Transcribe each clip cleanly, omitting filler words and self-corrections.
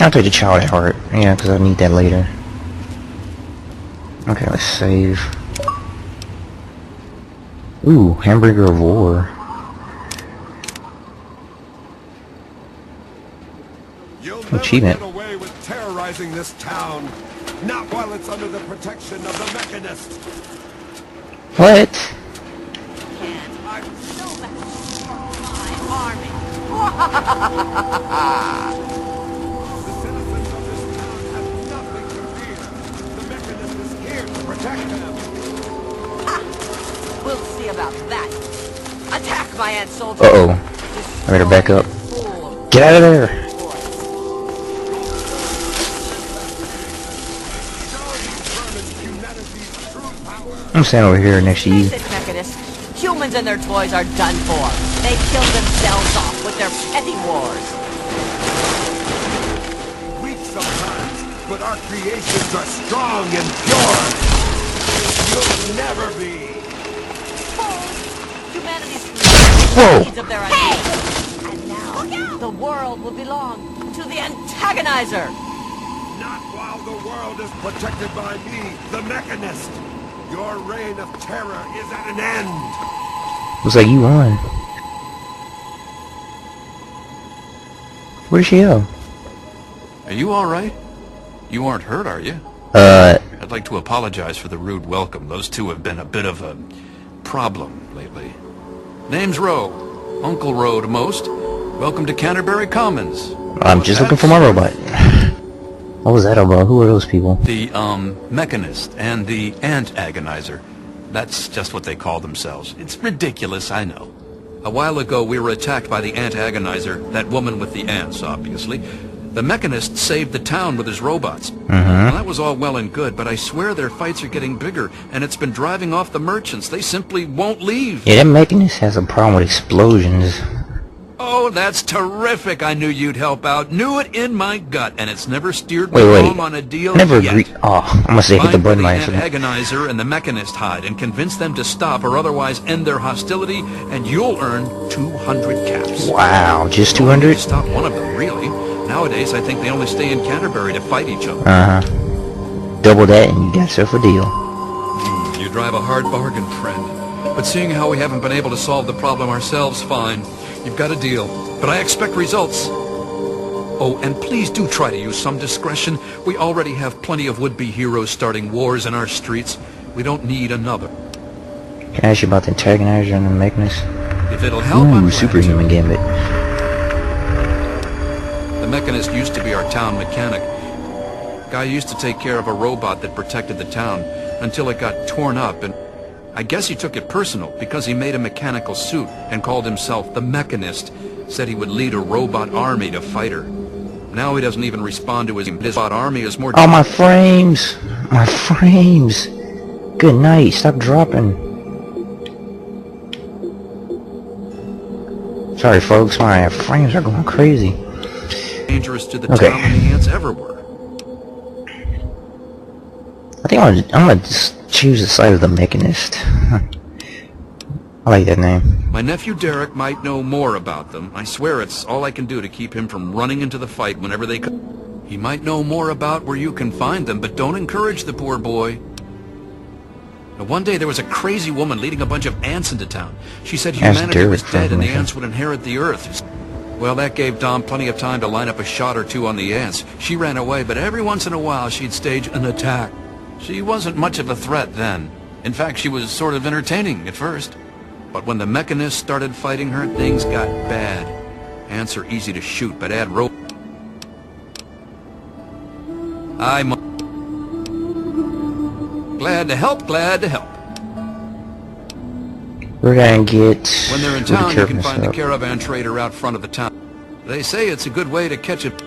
I'll take the child at heart. Yeah, because I need that later. Okay, let's save. Ooh, Hamburger of War. You'll never Achievement. get away with terrorizing this town. Not while it's under the protection of the Mechanist. What? I'm so much my army. The citizens of this town have nothing to fear. The Mechanist is here to protect them. We'll see about that. Attack, my ant soldier. Uh-oh. I better back up. Get out of there! I'm standing over here next to you. Face it, Mechanist. Humans and their toys are done for. They killed themselves off with their petty wars. Weak sometimes, but our creations are strong and pure. You'll never be. Humanity's Whoa. needs of their ideas. And now, the world will belong to the Antagonizer. Not while the world is protected by me, the Mechanist. Your reign of terror is at an end. Looks like you won. Where'd she go? Are you alright? You aren't hurt, are you? I'd like to apologize for the rude welcome. Those two have been a bit of a problem lately. Name's Rowe. Uncle Rowe to most. Welcome to Canterbury Commons. I'm just looking for my robot. What was that about? Who are those people? The, Mechanist and the Antagonizer. That's just what they call themselves. It's ridiculous, I know. A while ago, we were attacked by the Antagonizer, that woman with the ants, obviously. The Mechanist saved the town with his robots. Well, that was all well and good, but I swear their fights are getting bigger, and it's been driving off the merchants. They simply won't leave. Yeah, that Mechanist has a problem with explosions. Oh, that's terrific. I knew you'd help out. Knew it in my gut, and it's never steered me Wait. wrong on a deal Never yet. agreed. Oh, I'm gonna say hit the Find where button the by accident. Antagonizer and the Mechanist hide and convince them to stop or otherwise end their hostility, and you'll earn 200 caps. Wow, just You only 200? stop one of them, really. Nowadays, I think they only stay in Canterbury to fight each other. Double that and you got yourself a deal. You drive a hard bargain, friend. But seeing how we haven't been able to solve the problem ourselves, fine. You've got a deal. But I expect results. Oh, and please do try to use some discretion. We already have plenty of would-be heroes starting wars in our streets. We don't need another. Can I ask you about the Antagonizer and the Mechanist? If it'll help, I'm Ooh, glad superhuman to. gambit. The Mechanist used to be our town mechanic. Guy used to take care of a robot that protected the town until it got torn up, and I guess he took it personal because he made a mechanical suit and called himself the Mechanist. Said he would lead a robot army to fight her. Now he doesn't even respond to his robot army is more... Oh, my frames! My frames! Good night, stop dropping. Sorry folks, my frames are going crazy. dangerous to the Okay. town than the ants ever were. I think I'm gonna just choose the side of the Mechanist. I like that name. My nephew Derek might know more about them. I swear it's all I can do to keep him from running into the fight whenever they come. He might know more about where you can find them, but don't encourage the poor boy. Now, one day there was a crazy woman leading a bunch of ants into town. She said humanity was dead and the ants would inherit the earth. Well, that gave Dom plenty of time to line up a shot or two on the ants. She ran away, but every once in a while she'd stage an attack. She wasn't much of a threat then. In fact, she was sort of entertaining at first. But when the Mechanist started fighting her, things got bad. Ants are easy to shoot, but add rope. I'm glad to help, glad to help. We're gonna get... When they're in town, you can find the caravan trader out front of the town. They say it's a good way to catch it.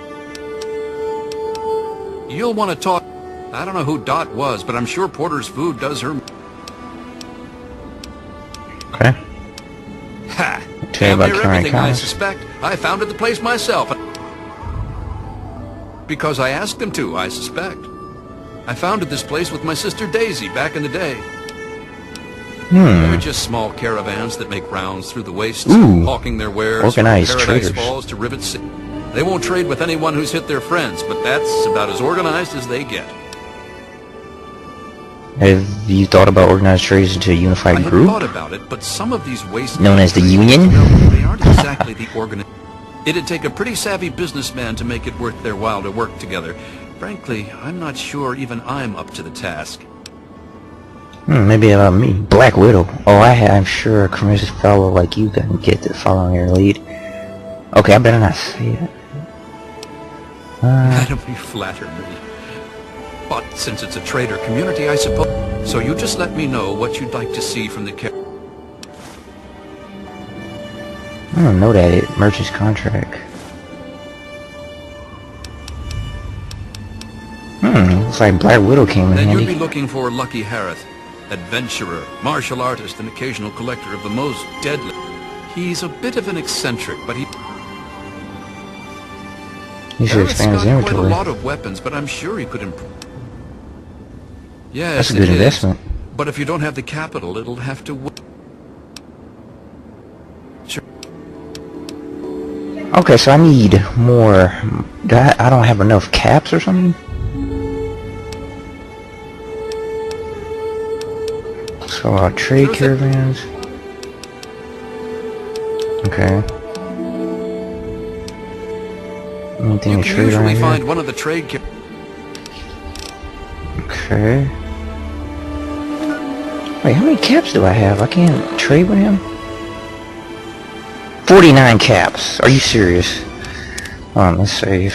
You'll want to talk... I don't know who Dot was, but I'm sure Porter's food does her... Okay. Ha! Tell you Damn about near Canterbury everything I Commons. suspect. I founded the place myself. Because I asked him to, I suspect. I founded this place with my sister Daisy back in the day. They're just small caravans that make rounds through the wastes, Ooh. hawking their wares Organized from Paradise traders. Falls to Rivet City. They won't trade with anyone who's hit their friends, but that's about as organized as they get. Have you thought about organized trades into a unified I had group? thought about it, but some of these waste Known as the Union? No, they aren't exactly the It'd take a pretty savvy businessman to make it worth their while to work together. Frankly, I'm not sure even I'm up to the task. Maybe about me. Black Widow. Oh, I'm sure a courageous fellow like you can get to follow your lead. Okay, I better not say it. That'll be flatter me. But since it's a trader community, I suppose. So you just let me know what you'd like to see from the I don't know that merchant's contract. Looks like Black Widow came in Then handy. you'd be looking for Lucky Harith, adventurer, martial artist, and occasional collector of the most deadly. He's a bit of an eccentric, but he should expand his quite a inventory. lot of weapons, but I'm sure he could improve. Yes, That's a good investment. But if you don't have the capital, it'll have to wait. Sure. Okay, so I need more. I don't have enough caps or something? So, trade caravans. Okay. Anything You to can trade usually around find here? one of the trade Okay. Wait, how many caps do I have? I can't trade with him? 49 caps. Are you serious? Hold on, let's save.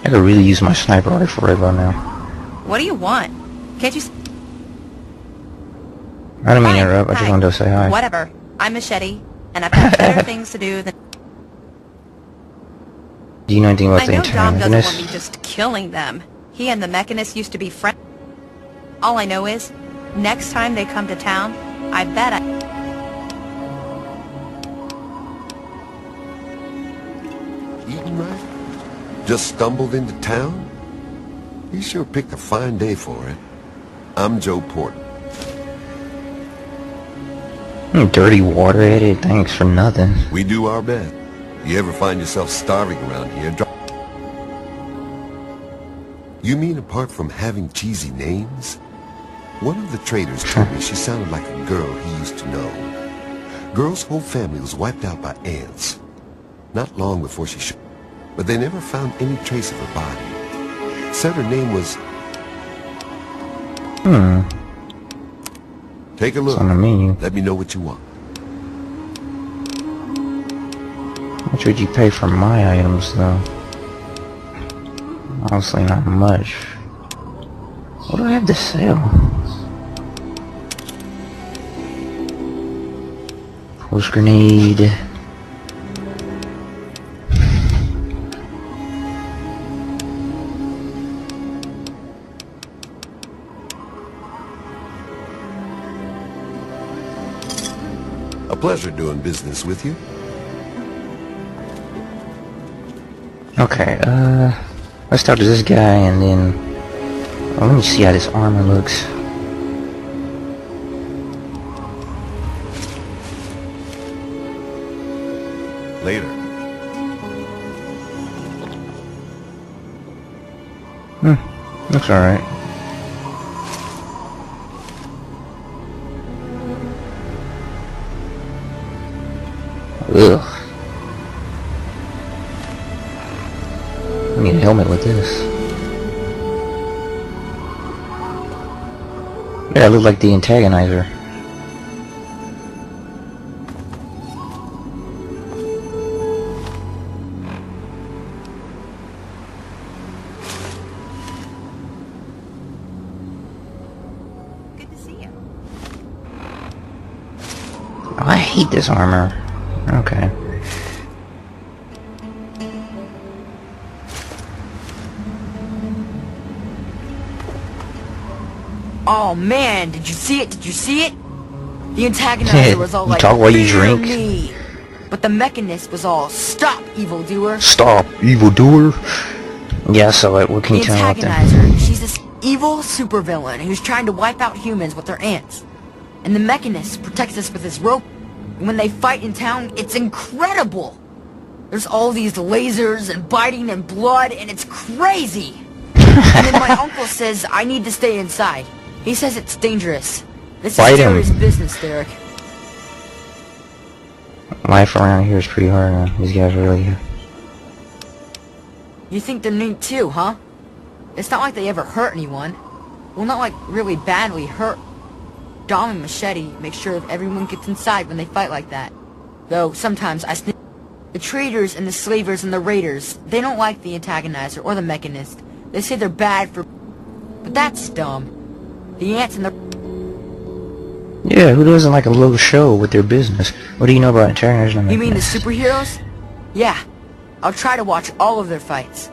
I could really use my sniper rifle right about now. What do you want? Can't you... I don't mean to interrupt, I just wanted to say hi. Whatever. I'm Machete, and I've got better things to do than... Do you know anything about I the know Dom doesn't want me Antagonist? just killing them. He and the Mechanist used to be friends. All I know is, next time they come to town, I bet I... Eating right? Just stumbled into town? You sure picked a fine day for it. I'm Joe Porter. Dirty water at it, thanks for nothing. We do our best. You ever find yourself starving around here? You mean apart from having cheesy names? One of the traders told me she sounded like a girl he used to know. Girl's whole family was wiped out by ants. Not long before she showed, but they never found any trace of her body. Said her name was... Take a look. It's on the menu. Let me know what you want. How much would you pay for my items, though? Honestly, not much. What do I have to sell? Pulse grenade. A pleasure doing business with you. Okay, let's talk to this guy and then... Oh, let me see how this armor looks. Later. Looks alright. Ugh. I need a helmet with this. Yeah, I look like the Antagonizer. Good to see you. Oh, I hate this armor. Okay. Oh man, did you see it? Did you see it? The Antagonizer was all You like, talk while you "Fear drink." me." But the Mechanist was all, "Stop, evildoer." Stop, evildoer! Yeah, I saw it. What can The you tell me about that? Antagonizer, she's a... evil supervillain who's trying to wipe out humans with their ants. And the Mechanist protects us with his rope. And when they fight in town, it's incredible! There's all these lasers and biting and blood, and it's crazy! And then my uncle says I need to stay inside. He says it's dangerous. This is serious business, Derek. Life around here is pretty hard, man. These guys are really... You think they're neat too, huh? It's not like they ever hurt anyone. Well, not like really badly hurt. Dom and Machete make sure that everyone gets inside when they fight like that. Though, sometimes I sneak... The traders and the slavers and the raiders, they don't like the Antagonizer or the Mechanist. They say they're bad for... But that's dumb. The ants and the... Yeah, who doesn't like a little show with their business? What do you know about Antagonizer and the You mean the Mechanist? superheroes? Yeah. I'll try to watch all of their fights.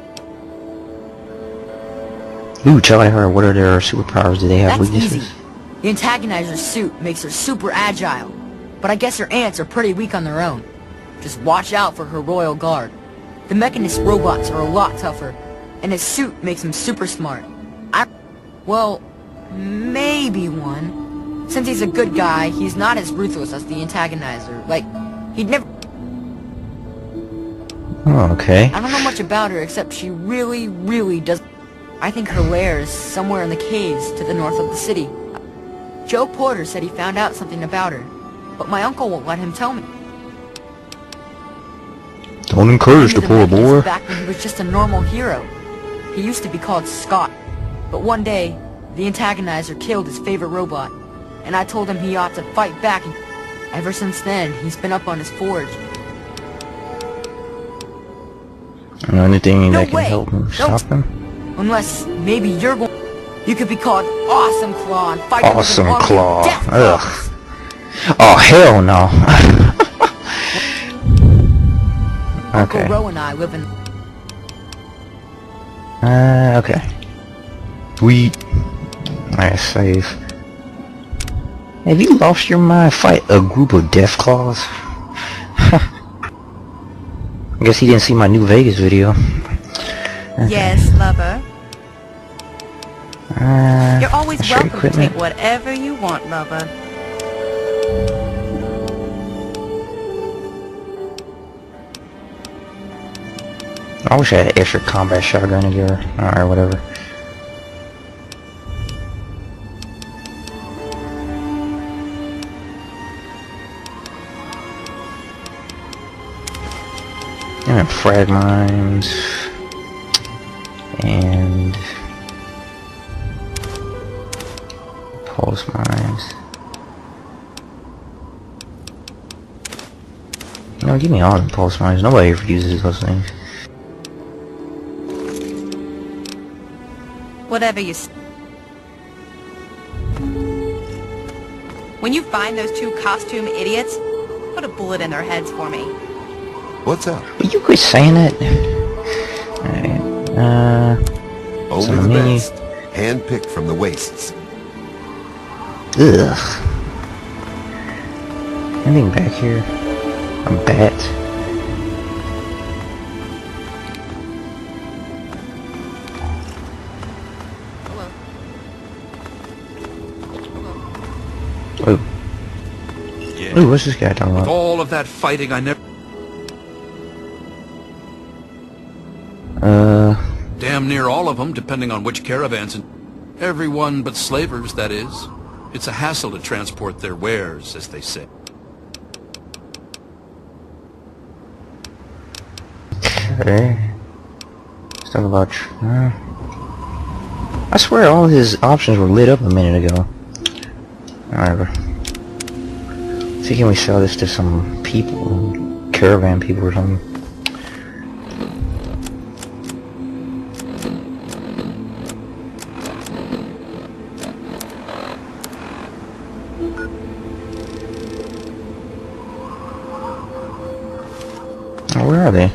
Ooh, tell her, what are their superpowers? Do they have That's weaknesses? easy. The Antagonizer's suit makes her super agile. But I guess her ants are pretty weak on their own. Just watch out for her royal guard. The Mechanist robots are a lot tougher. And his suit makes him super smart. Well, maybe one. Since he's a good guy, he's not as ruthless as the Antagonizer. Like, he'd never... Oh, okay. I don't know much about her, except she really, really does... I think her lair is somewhere in the caves to the north of the city. Joe Porter said he found out something about her, but my uncle won't let him tell me. Don't encourage the poor boy. Back when he was just a normal hero. He used to be called Scott, but one day, the Antagonizer killed his favorite robot, and I told him he ought to fight back, and ever since then, he's been up on his forge. And anything that can way. help him Don't- stop him? Unless, maybe you're going... You could be called Awesome Claw and fight Awesome with an army of Claw. death Ugh. claws. Oh, hell no. Uncle Okay. Ro and I live in... Okay. Sweet. Nice save. Have you lost your mind? Fight a group of death claws? I guess he didn't see my New Vegas video. Okay. Yes, lover. You're always extra welcome to equipment. take whatever you want, lover. I wish I had an extra combat shotgun in here. Alright, whatever. And then frag mines. And pulse mines. No, give me all the pulse mines. Nobody ever uses those things. Whatever you s- When you find those two costume idiots, put a bullet in their heads for me. What's up? Will you quit saying that? Alright, Only some the menu. best. Handpicked from the wastes. Ugh. Anything back here? A bat? Oh. Yeah. Ooh, what's this guy talking With about? all of that fighting, I never... Damn near all of them, depending on which caravans, and everyone but slavers, that is. It's a hassle to transport their wares, as they say. Okay. Let's talk about... I swear all his options were lit up a minute ago. Whatever. See, can we sell this to some people? Caravan people or something? Oh, where are they?